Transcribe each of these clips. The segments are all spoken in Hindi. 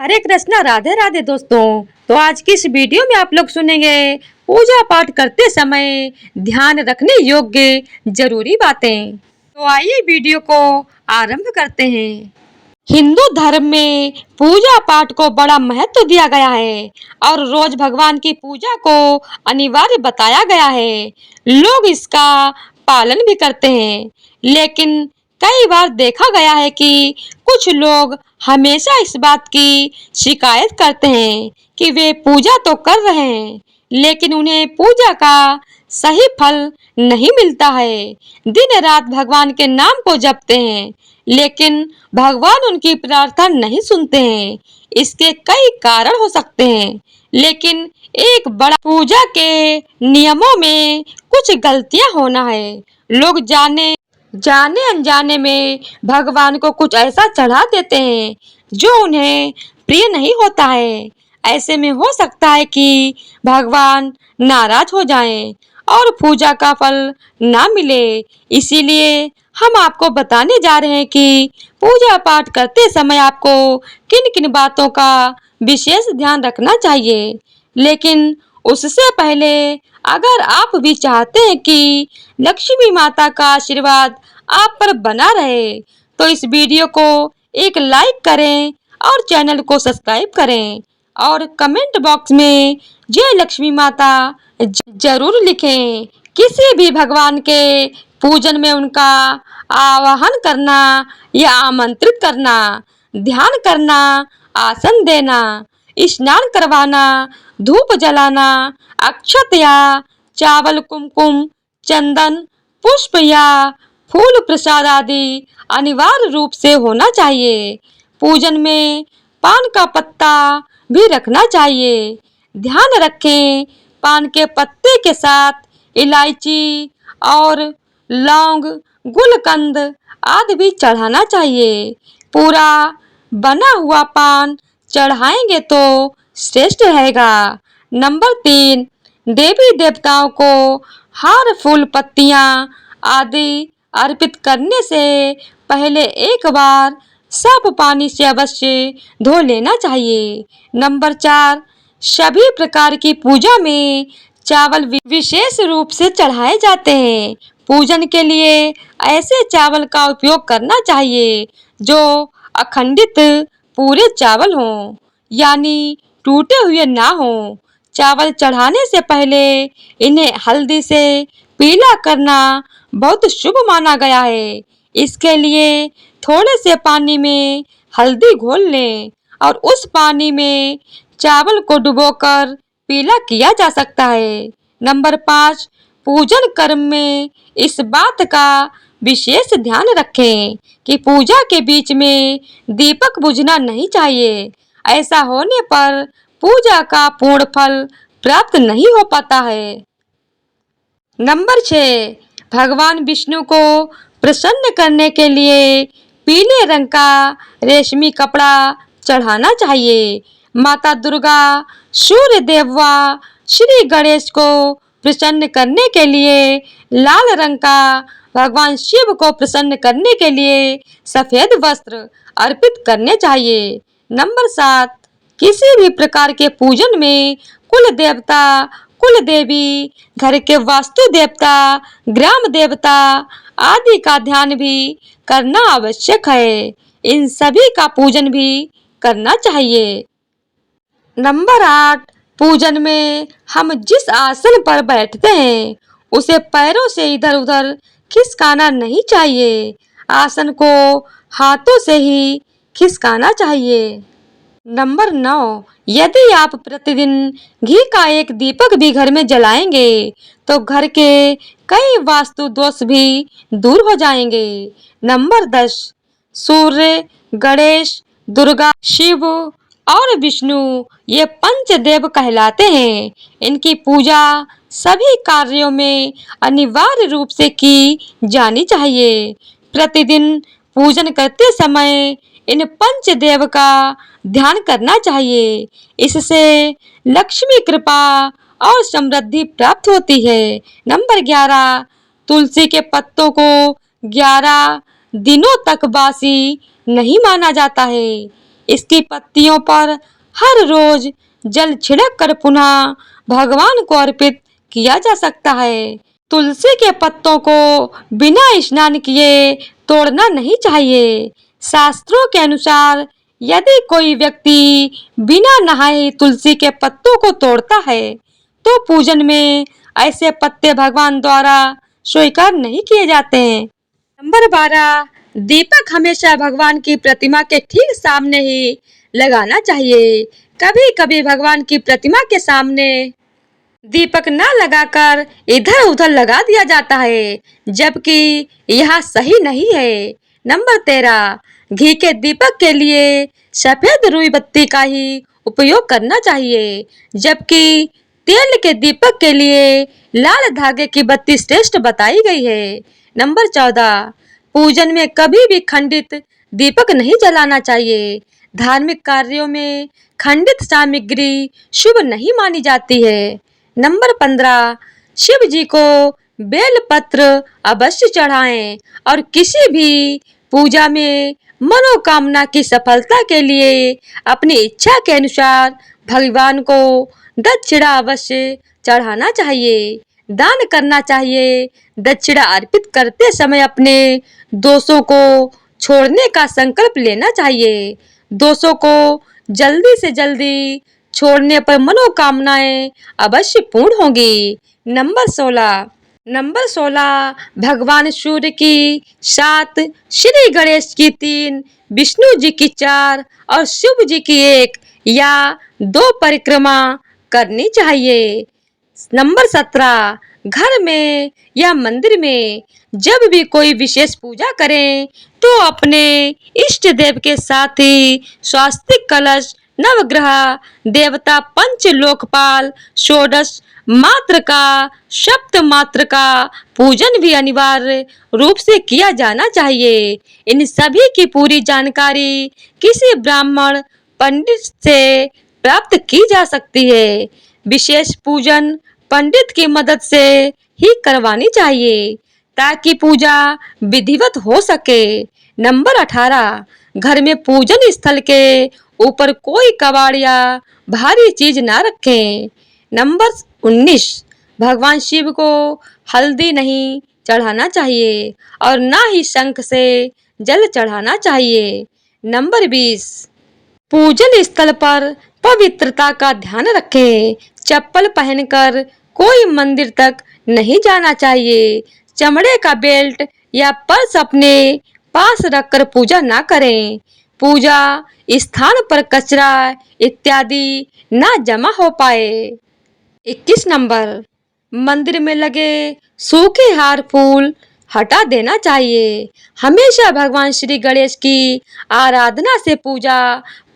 हरे कृष्णा, राधे राधे दोस्तों। तो आज की इस वीडियो में आप लोग सुनेंगे पूजा पाठ करते समय ध्यान रखने योग्य जरूरी बातें। तो आइए वीडियो को आरंभ करते हैं। हिंदू धर्म में पूजा पाठ को बड़ा महत्व दिया गया है और रोज भगवान की पूजा को अनिवार्य बताया गया है। लोग इसका पालन भी करते हैं, लेकिन कई बार देखा गया है कि कुछ लोग हमेशा इस बात की शिकायत करते हैं कि वे पूजा तो कर रहे हैं, लेकिन उन्हें पूजा का सही फल नहीं मिलता है। दिन रात भगवान के नाम को जपते हैं, लेकिन भगवान उनकी प्रार्थना नहीं सुनते हैं। इसके कई कारण हो सकते हैं, लेकिन एक बड़ा पूजा के नियमों में कुछ गलतियां होना है। लोग जाने अनजाने में भगवान को कुछ ऐसा चढ़ा देते हैं जो उन्हें प्रिय नहीं होता है। ऐसे में हो सकता है कि भगवान नाराज हो जाएं और पूजा का फल ना मिले। इसीलिए हम आपको बताने जा रहे हैं कि पूजा पाठ करते समय आपको किन किन बातों का विशेष ध्यान रखना चाहिए। लेकिन उससे पहले अगर आप भी चाहते हैं कि लक्ष्मी माता का आशीर्वाद आप पर बना रहे, तो इस वीडियो को एक लाइक करें और चैनल को सब्सक्राइब करें और कमेंट बॉक्स में जय लक्ष्मी माता जरूर लिखें। किसी भी भगवान के पूजन में उनका आवाहन करना या आमंत्रित करना, ध्यान करना, आसन देना, स्नान करवाना, धूप जलाना, अक्षत या चावल, कुमकुम, चंदन, पुष्प या फूल प्रसाद आदि अनिवार्य रूप से होना चाहिए। पूजन में पान का पत्ता भी रखना चाहिए। ध्यान रखें, पान के पत्ते के साथ इलायची और लौंग, गुलकंद आदि भी चढ़ाना चाहिए। पूरा बना हुआ पान चढ़ाएंगे तो श्रेष्ठ रहेगा। नंबर 3, देवी देवताओं को हार, फूल, पत्तियां आदि अर्पित करने से पहले एक बार साफ पानी से अवश्य धो लेना चाहिए। नंबर 4, सभी प्रकार की पूजा में चावल विशेष रूप से चढ़ाए जाते हैं। पूजन के लिए ऐसे चावल का उपयोग करना चाहिए जो अखंडित पूरे चावल हों, यानी टूटे हुए ना हों। चावल चढ़ाने से पहले इन्हें हल्दी से पीला करना बहुत शुभ माना गया है। इसके लिए थोड़े से पानी में हल्दी घोल लें और उस पानी में चावल को डुबोकर पीला किया जा सकता है। नंबर 5, पूजन कर्म में इस बात का विशेष ध्यान रखें कि पूजा के बीच में दीपक बुझना नहीं चाहिए। ऐसा होने पर पूजा का पूर्ण फल प्राप्त नहीं हो पाता है। नंबर 6, भगवान विष्णु को प्रसन्न करने के लिए पीले रंग का रेशमी कपड़ा चढ़ाना चाहिए। माता दुर्गा, सूर्य देव व श्री गणेश को प्रसन्न करने के लिए लाल रंग का, भगवान शिव को प्रसन्न करने के लिए सफेद वस्त्र अर्पित करने चाहिए। नंबर 7, किसी भी प्रकार के पूजन में कुल देवता, कुल देवी, घर के वास्तु देवता, ग्राम देवता आदि का ध्यान भी करना आवश्यक है। इन सभी का पूजन भी करना चाहिए। नंबर 8, पूजन में हम जिस आसन पर बैठते हैं उसे पैरों से इधर उधर खिसकाना नहीं चाहिए। आसन को हाथों से ही खिसकाना चाहिए। नंबर 9, यदि आप प्रतिदिन घी का एक दीपक भी घर में जलाएंगे तो घर के कई वास्तु दोष भी दूर हो जाएंगे। नंबर 10, सूर्य, गणेश, दुर्गा, शिव और विष्णु ये पंचदेव कहलाते हैं। इनकी पूजा सभी कार्यों में अनिवार्य रूप से की जानी चाहिए। प्रतिदिन पूजन करते समय इन पंचदेव का ध्यान करना चाहिए। इससे लक्ष्मी कृपा और समृद्धि प्राप्त होती है। नंबर 11, तुलसी के पत्तों को 11 दिनों तक बासी नहीं माना जाता है। इसकी पत्तियों पर हर रोज जल छिड़क कर पुनः भगवान को अर्पित किया जा सकता है। तुलसी के पत्तों को बिना स्नान किए तोड़ना नहीं चाहिए। शास्त्रों के अनुसार यदि कोई व्यक्ति बिना नहाए ही तुलसी के पत्तों को तोड़ता है तो पूजन में ऐसे पत्ते भगवान द्वारा स्वीकार नहीं किए जाते हैं। नंबर 12, दीपक हमेशा भगवान की प्रतिमा के ठीक सामने ही लगाना चाहिए। कभी कभी भगवान की प्रतिमा के सामने दीपक न लगाकर इधर उधर लगा दिया जाता है, जबकि यह सही नहीं है। नंबर 13, घी के दीपक के लिए सफेद रुई बत्ती का ही उपयोग करना चाहिए, जबकि तेल के दीपक के लिए लाल धागे की बत्ती श्रेष्ठ बताई गई है। नंबर 14, पूजन में कभी भी खंडित दीपक नहीं जलाना चाहिए। धार्मिक कार्यों में खंडित सामग्री शुभ नहीं मानी जाती है। नंबर 15, शिव जी को बेल पत्र अवश्य चढ़ाएं और किसी भी पूजा में मनोकामना की सफलता के लिए अपनी इच्छा के अनुसार भगवान को दक्षिणा अवश्य चढ़ाना चाहिए, दान करना चाहिए। दक्षिणा अर्पित करते समय अपने दोषों को छोड़ने का संकल्प लेना चाहिए। दोषों को जल्दी से जल्दी छोड़ने पर मनोकामनाएं अवश्य पूर्ण होंगी। नंबर 16, भगवान सूर्य की 7, श्री गणेश की 3, विष्णु जी की 4 और शिव जी की 1 या 2 परिक्रमा करनी चाहिए। नंबर 17, घर में या मंदिर में जब भी कोई विशेष पूजा करें तो अपने इष्ट देव के साथ ही स्वास्तिक कलश, नवग्रह देवता, पंच लोकपाल, षोडश मात्र का, सप्त मात्र का पूजन भी अनिवार्य रूप से किया जाना चाहिए। इन सभी की पूरी जानकारी किसी ब्राह्मण पंडित से प्राप्त की जा सकती है। विशेष पूजन पंडित की मदद से ही करवानी चाहिए ताकि पूजा विधिवत हो सके। नंबर 18, घर में पूजन स्थल के ऊपर कोई कबाड़ या भारी चीज ना रखें। नंबर 19, भगवान शिव को हल्दी नहीं चढ़ाना चाहिए और ना ही शंख से जल चढ़ाना चाहिए। नंबर 20, पूजन स्थल पर पवित्रता का ध्यान रखें। चप्पल पहनकर कोई मंदिर तक नहीं जाना चाहिए। चमड़े का बेल्ट या पर्स अपने पास रखकर पूजा ना करें। पूजा स्थान पर कचरा इत्यादि ना जमा हो पाए। 21 नंबर, मंदिर में लगे सूखे हार फूल हटा देना चाहिए। हमेशा भगवान श्री गणेश की आराधना से पूजा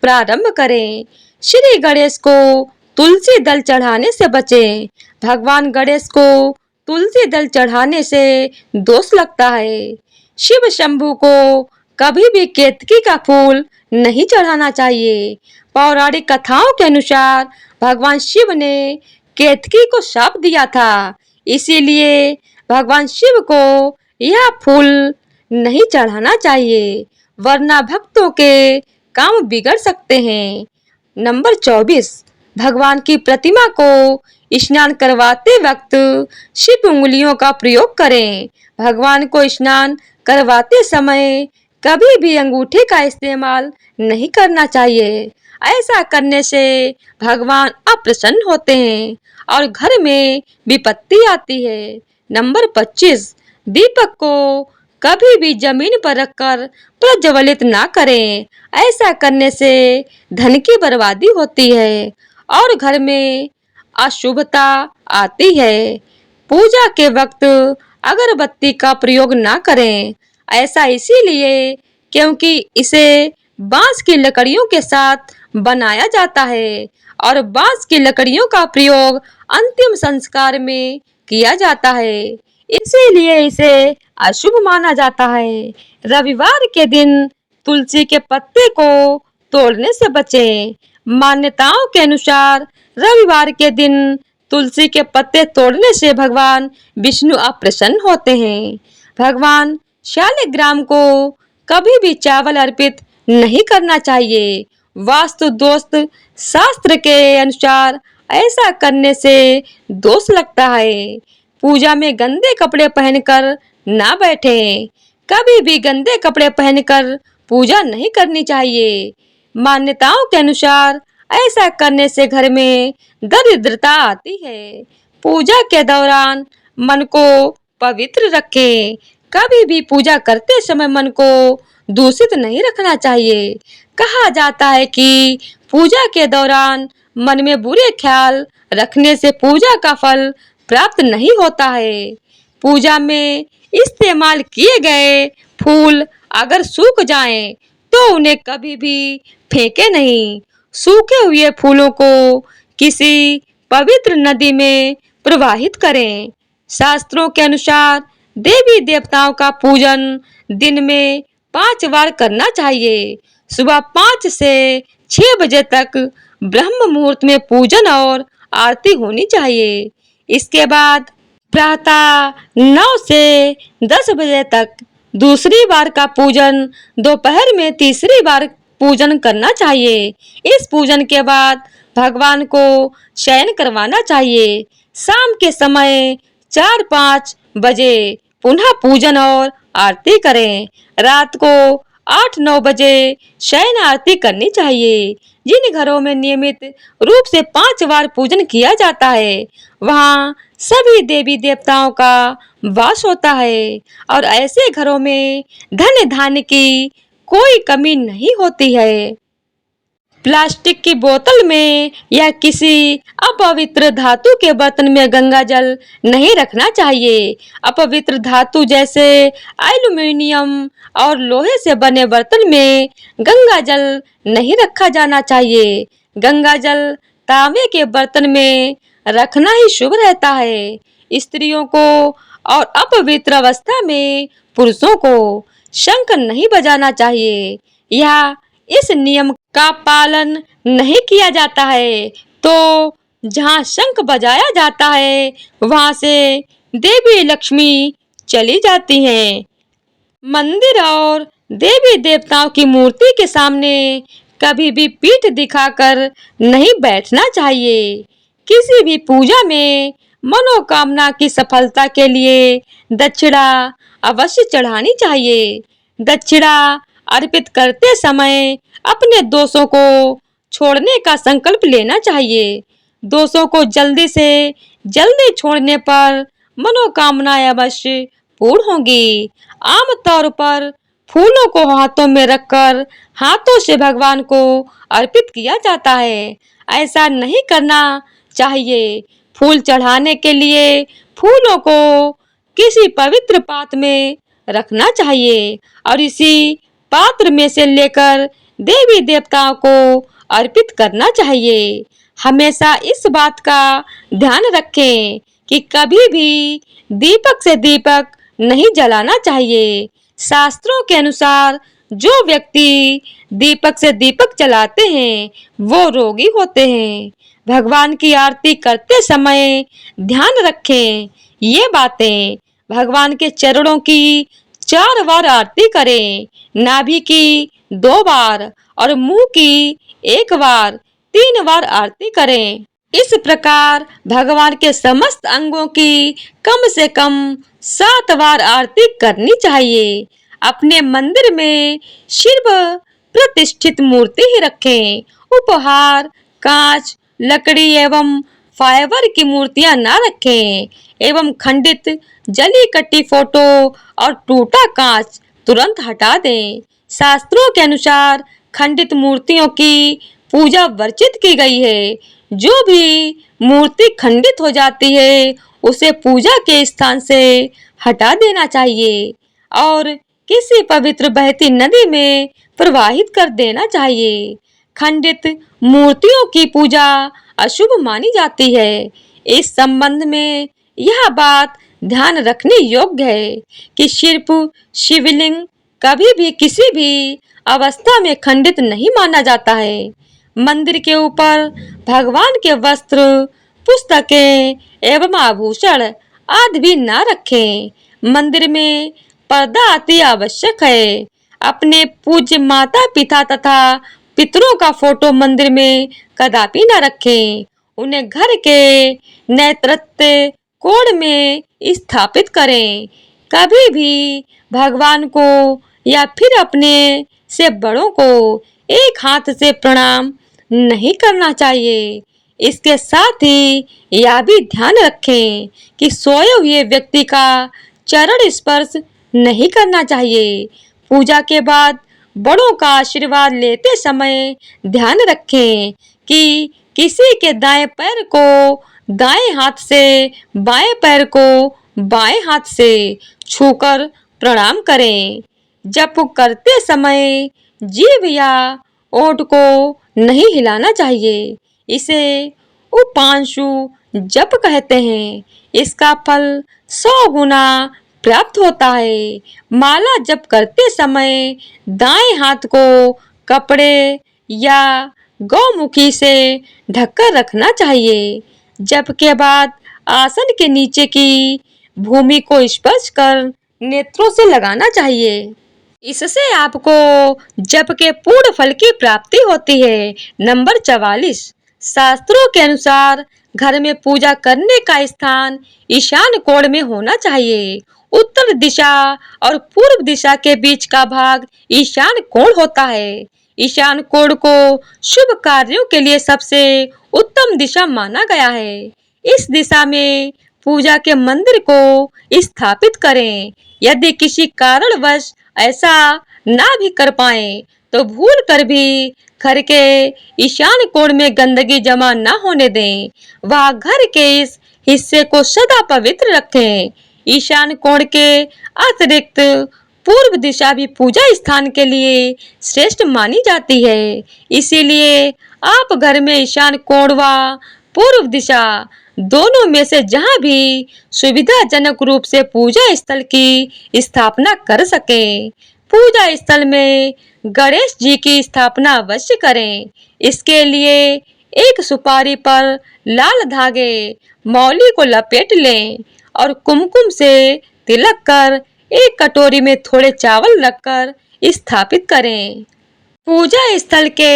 प्रारंभ करें। श्री गणेश को तुलसी दल चढ़ाने से बचें। भगवान गणेश को तुलसी दल चढ़ाने से दोष लगता है। शिव शंभू को कभी भी केतकी का फूल नहीं चढ़ाना चाहिए। पौराणिक कथाओं के अनुसार भगवान शिव ने केतकी को शाप दिया था, इसीलिए भगवान शिव को यह फूल नहीं चढ़ाना चाहिए, वरना भक्तों के काम बिगड़ सकते हैं। नंबर 24, भगवान की प्रतिमा को स्नान करवाते वक्त शिव उंगलियों का प्रयोग करें। भगवान को स्नान करवाते समय कभी भी अंगूठे का इस्तेमाल नहीं करना चाहिए। ऐसा करने से भगवान अप्रसन्न होते हैं और घर में विपत्ति आती है। नंबर 25, दीपक को कभी भी जमीन पर रखकर प्रज्वलित ना करें। ऐसा करने से धन की बर्बादी होती है और घर में अशुभता आती है। पूजा के वक्त अगरबत्ती का प्रयोग ना करें। ऐसा इसीलिए क्योंकि इसे बांस की लकड़ियों के साथ बनाया जाता है और बांस की लकड़ियों का प्रयोग अंतिम संस्कार में किया जाता है, इसीलिए इसे अशुभ माना जाता है। रविवार के दिन तुलसी के पत्ते को तोड़ने से बचें। मान्यताओं के अनुसार रविवार के दिन तुलसी के पत्ते तोड़ने से भगवान विष्णु अप्रसन्न होते हैं। भगवान शालिग्राम को कभी भी चावल अर्पित नहीं करना चाहिए वास्तु दोष शास्त्र के अनुसार ऐसा करने से दोष लगता है। पूजा में गंदे कपड़े पहनकर ना बैठे। कभी भी गंदे कपड़े पहनकर पूजा नहीं करनी चाहिए। मान्यताओं के अनुसार ऐसा करने से घर में दरिद्रता आती है। पूजा के दौरान मन को पवित्र रखें। कभी भी पूजा करते समय मन को दूषित नहीं रखना चाहिए। कहा जाता है कि पूजा के दौरान मन में बुरे ख्याल रखने से पूजा का फल प्राप्त नहीं होता है। पूजा में इस्तेमाल किए गए फूल अगर सूख जाएं, तो उन्हें कभी भी फेंके नहीं। सूखे हुए फूलों को किसी पवित्र नदी में प्रवाहित करें। शास्त्रों के अनुसार देवी देवताओं का पूजन दिन में 5 बार करना चाहिए। सुबह 5 से 6 बजे तक ब्रह्म मुहूर्त में पूजन और आरती होनी चाहिए। इसके बाद प्रातः 9 से 10 बजे तक दूसरी बार का पूजन, दोपहर में तीसरी बार पूजन करना चाहिए। इस पूजन के बाद भगवान को शयन करवाना चाहिए। शाम के समय 4-5 बजे पुनः पूजन और आरती करें। रात को 8-9 बजे शयन आरती करनी चाहिए। जिन घरों में नियमित रूप से 5 बार पूजन किया जाता है, वहाँ सभी देवी देवताओं का वास होता है और ऐसे घरों में धन धान्य की कोई कमी नहीं होती है। प्लास्टिक की बोतल में या किसी अपवित्र धातु के बर्तन में गंगा जल नहीं रखना चाहिए। अपवित्र धातु जैसे एल्युमिनियम और लोहे से बने बर्तन में गंगा जल नहीं रखा जाना चाहिए। गंगा जल तांबे के बर्तन में रखना ही शुभ रहता है। स्त्रियों को और अपवित्र अवस्था में पुरुषों को शंख नहीं बजाना चाहिए। यह इस नियम का पालन नहीं किया जाता है, तो जहाँ शंख बजाया जाता है, वहाँ से देवी लक्ष्मी चली जाती हैं। मंदिर और देवी देवताओं की मूर्ति के सामने कभी भी पीठ दिखाकर नहीं बैठना चाहिए। किसी भी पूजा में मनोकामना की सफलता के लिए दक्षिणा अवश्य चढ़ानी चाहिए। दक्षिणा अर्पित करते समय अपने दोषों को छोड़ने का संकल्प लेना चाहिए। दोषों को जल्दी से जल्दी छोड़ने पर मनोकामनाएं अवश्य पूर्ण होंगी। आमतौर पर फूलों को हाथों में रखकर हाथों से भगवान को अर्पित किया जाता है। ऐसा नहीं करना चाहिए। फूल चढ़ाने के लिए फूलों को किसी पवित्र पात्र में रखना चाहिए और इसी पात्र में से लेकर देवी देवताओं को अर्पित करना चाहिए। हमेशा इस बात का ध्यान रखें कि कभी भी दीपक से दीपक नहीं जलाना चाहिए। शास्त्रों के अनुसार जो व्यक्ति दीपक से दीपक जलाते हैं, वो रोगी होते हैं। भगवान की आरती करते समय ध्यान रखें ये बातें। भगवान के चरणों की 4 बार आरती करें, नाभि की 2 बार और मुंह की 1 बार, 3 बार आरती करें। इस प्रकार भगवान के समस्त अंगों की कम से कम 7 बार आरती करनी चाहिए। अपने मंदिर में सिर्फ प्रतिष्ठित मूर्ति ही रखें। उपहार, कांच, लकड़ी एवं फाइबर की मूर्तियां ना रखें एवं खंडित, जली कटी फोटो और टूटा कांच तुरंत हटा दें। शास्त्रों के अनुसार खंडित मूर्तियों की पूजा वर्जित की गई है। जो भी मूर्ति खंडित हो जाती है, उसे पूजा के स्थान से हटा देना चाहिए और किसी पवित्र बहती नदी में प्रवाहित कर देना चाहिए। खंडित मूर्तियों की पूजा अशुभ मानी जाती है। इस संबंध में यह बात ध्यान रखने योग्य है कि सिर्फ शिवलिंग कभी भी किसी भी अवस्था में खंडित नहीं माना जाता है। मंदिर के ऊपर भगवान के वस्त्र, पुस्तकें एवं आभूषण आदि भी न रखें। मंदिर में पर्दा अति आवश्यक है। अपने पूज्य माता पिता तथा पितरों का फोटो मंदिर में कदापि न रखें। उन्हें घर के नैतृत्व कोण में स्थापित करें। कभी भी भगवान को या फिर अपने से बड़ों को एक हाथ से प्रणाम नहीं करना चाहिए। इसके साथ ही यह भी ध्यान रखें कि सोए हुए व्यक्ति का चरण स्पर्श नहीं करना चाहिए। पूजा के बाद बड़ों का आशीर्वाद लेते समय ध्यान रखें कि किसी के दाएं पैर को दाएं हाथ से, बाएं पैर को बाएं हाथ से छूकर प्रणाम करें। जप करते समय जीभ या ओंठ को नहीं हिलाना चाहिए। इसे उपांशु जप कहते हैं। इसका फल 100 गुना प्राप्त होता है। माला जप करते समय दाएं हाथ को कपड़े या गौमुखी से ढककर रखना चाहिए। जप के बाद आसन के नीचे की भूमि को स्पर्श कर नेत्रों से लगाना चाहिए। इससे आपको जप के पूर्ण फल की प्राप्ति होती है। नंबर 44। शास्त्रों के अनुसार घर में पूजा करने का स्थान ईशान कोण में होना चाहिए। उत्तर दिशा और पूर्व दिशा के बीच का भाग ईशान कोण होता है। ईशान कोण को शुभ कार्यों के लिए सबसे उत्तम दिशा माना गया है। इस दिशा में पूजा के मंदिर को स्थापित करें। यदि किसी कारणवश ऐसा ना भी कर पाए तो भूल कर भी घर के ईशान कोण में गंदगी जमा ना होने दें। वह घर के इस हिस्से को सदा पवित्र रखें। ईशान कोण के अतिरिक्त पूर्व दिशा भी पूजा स्थान के लिए श्रेष्ठ मानी जाती है। इसीलिए आप घर में ईशान कोण व पूर्व दिशा दोनों में से जहां भी सुविधाजनक रूप से पूजा स्थल की स्थापना कर सकें। पूजा स्थल में गणेश जी की स्थापना अवश्य करें। इसके लिए एक सुपारी पर लाल धागे मौली को लपेट लें और कुमकुम से तिलक कर एक कटोरी में थोड़े चावल रखकर स्थापित करें। पूजा स्थल के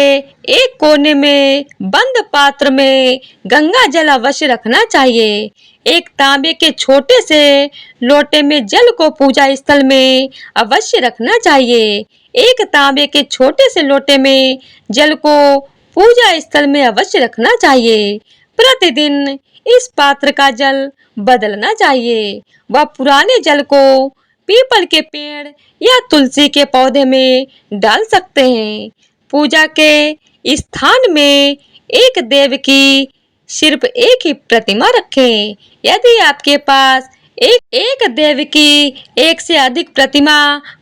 एक कोने में बंद पात्र में गंगा जल अवश्य रखना चाहिए। एक तांबे के छोटे से लोटे में जल को पूजा स्थल में अवश्य रखना चाहिए। एक तांबे के छोटे से लोटे में जल को पूजा स्थल में अवश्य रखना चाहिए। प्रतिदिन इस पात्र का जल बदलना चाहिए। वह पुराने जल को पीपल के पेड़ या तुलसी के पौधे में डाल सकते हैं। पूजा के स्थान में एक देव की सिर्फ एक ही प्रतिमा रखें। यदि आपके पास एक देव की एक से अधिक प्रतिमा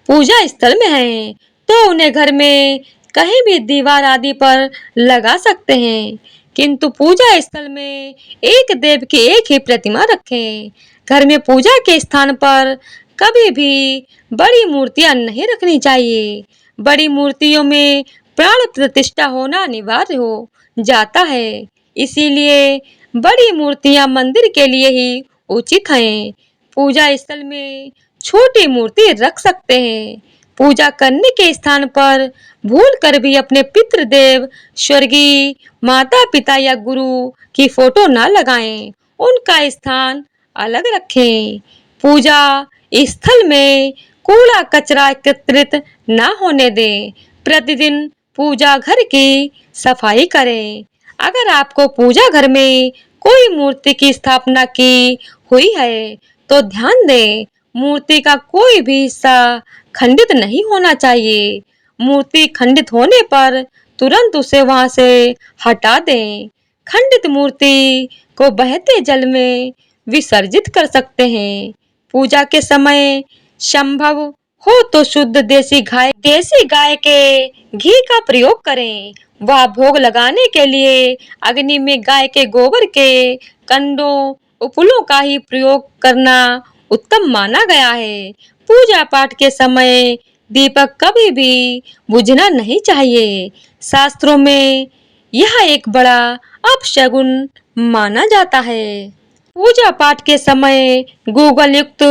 पूजा स्थल में है तो उन्हें घर में कहीं भी दीवार आदि पर लगा सकते हैं, किंतु पूजा स्थल में एक देव की एक ही प्रतिमा रखें। घर में पूजा के स्थान पर कभी भी बड़ी मूर्तियां नहीं रखनी चाहिए। बड़ी मूर्तियों में प्राण प्रतिष्ठा होना अनिवार्य हो जाता है। इसीलिए बड़ी मूर्तियां मंदिर के लिए ही उचित हैं। पूजा स्थल में छोटी मूर्ति रख सकते हैं। पूजा करने के स्थान पर भूल कर भी अपने पितृदेव, स्वर्गीय माता पिता या गुरु की फोटो न लगाएं। उनका स्थान अलग रखें। पूजा स्थल में कूड़ा कचरा एकत्रित न होने दें। प्रतिदिन पूजा घर की सफाई करें। अगर आपको पूजा घर में कोई मूर्ति की स्थापना की हुई है तो ध्यान दें, मूर्ति का कोई भी हिस्सा खंडित नहीं होना चाहिए। मूर्ति खंडित होने पर तुरंत उसे वहां से हटा दें। खंडित मूर्ति को बहते जल में विसर्जित कर सकते हैं। पूजा के समय संभव हो तो शुद्ध देसी गाय के घी का प्रयोग करें। वह भोग लगाने के लिए अग्नि में गाय के गोबर के कंडों उपलों का ही प्रयोग करना उत्तम माना गया है। पूजा पाठ के समय दीपक कभी भी बुझना नहीं चाहिए। शास्त्रों में यह एक बड़ा अपशगुन माना जाता है। पूजा पाठ के समय गूगल युक्त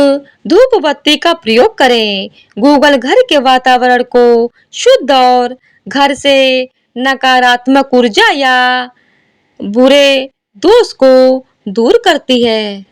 धूप बत्ती का प्रयोग करें। गूगल घर के वातावरण को शुद्ध और घर से नकारात्मक ऊर्जा या बुरे दोष को दूर करती है।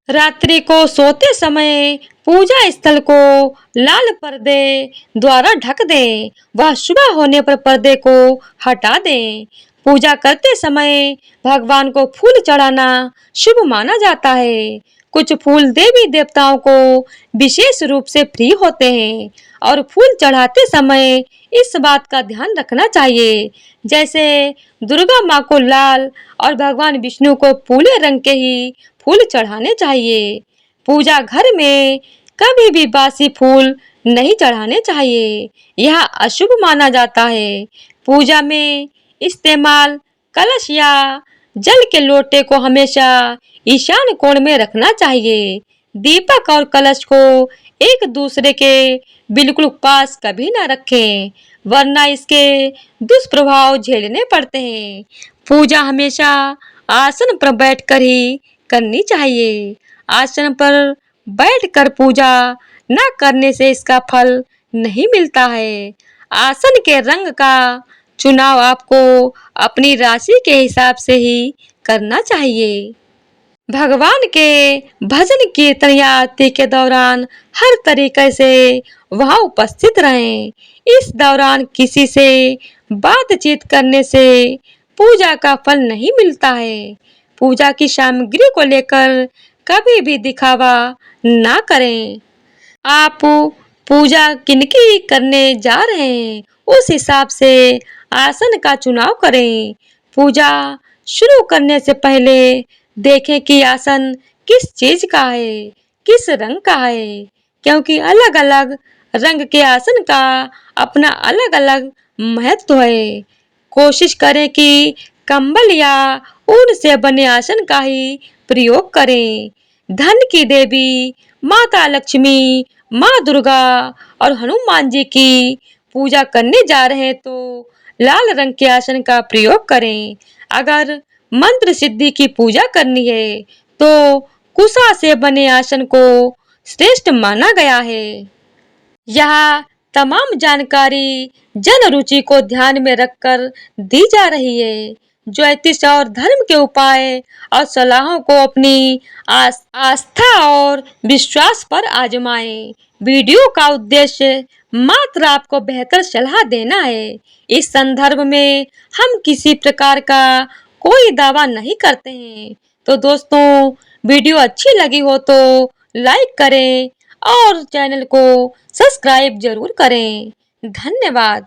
रात्रि को सोते समय पूजा स्थल को लाल पर्दे द्वारा ढक दें। वह सुबह होने पर पर्दे को हटा दें। पूजा करते समय भगवान को फूल चढ़ाना शुभ माना जाता है। कुछ फूल देवी देवताओं को विशेष रूप से प्रिय होते हैं और फूल चढ़ाते समय इस बात का ध्यान रखना चाहिए, जैसे दुर्गा माँ को लाल और भगवान विष्णु को पीले रंग के ही फूल चढ़ाने चाहिए। पूजा घर में कभी भी बासी फूल नहीं चढ़ाने चाहिए, यह अशुभ माना जाता है। पूजा में इस्तेमाल कलश या जल के लोटे को हमेशा ईशान कोण में रखना चाहिए। दीपक और कलश को एक दूसरे के बिल्कुल पास कभी न रखें, वरना इसके दुष्प्रभाव झेलने पड़ते हैं। पूजा हमेशा आसन पर बैठकर ही करनी चाहिए। आसन पर बैठकर पूजा न करने से इसका फल नहीं मिलता है। आसन के रंग का चुनाव आपको अपनी राशि के हिसाब से ही करना चाहिए। भगवान के भजन कीर्तन या आरती के दौरान हर तरीके से वहाँ उपस्थित रहें। इस दौरान किसी से बातचीत करने से पूजा का फल नहीं मिलता है। पूजा की सामग्री को लेकर कभी भी दिखावा ना करें। आप पूजा किनकी करने जा रहे हैं, उस हिसाब से आसन का चुनाव करें। पूजा शुरू करने से पहले देखें कि आसन किस चीज का है, किस रंग का है, क्योंकि अलग-अलग रंग के आसन का अपना अलग-अलग महत्व है। कोशिश करें कि कंबल या ऊन से बने आसन का ही प्रयोग करें। धन की देवी माता लक्ष्मी, माँ दुर्गा और हनुमान जी की पूजा करने जा रहे हैं तो लाल रंग के आसन का प्रयोग करें। अगर मंत्र सिद्धि की पूजा करनी है तो कुशा से बने आसन को श्रेष्ठ माना गया है। यह तमाम जानकारी जन रुचि को ध्यान में रखकर दी जा रही है। ज्योतिष और धर्म के उपाय और सलाहों को अपनी आस्था और विश्वास पर आजमाएं। वीडियो का उद्देश्य मात्र आपको बेहतर सलाह देना है। इस संदर्भ में हम किसी प्रकार का कोई दावा नहीं करते हैं। तो दोस्तों, वीडियो अच्छी लगी हो तो लाइक करें और चैनल को सब्सक्राइब जरूर करें। धन्यवाद।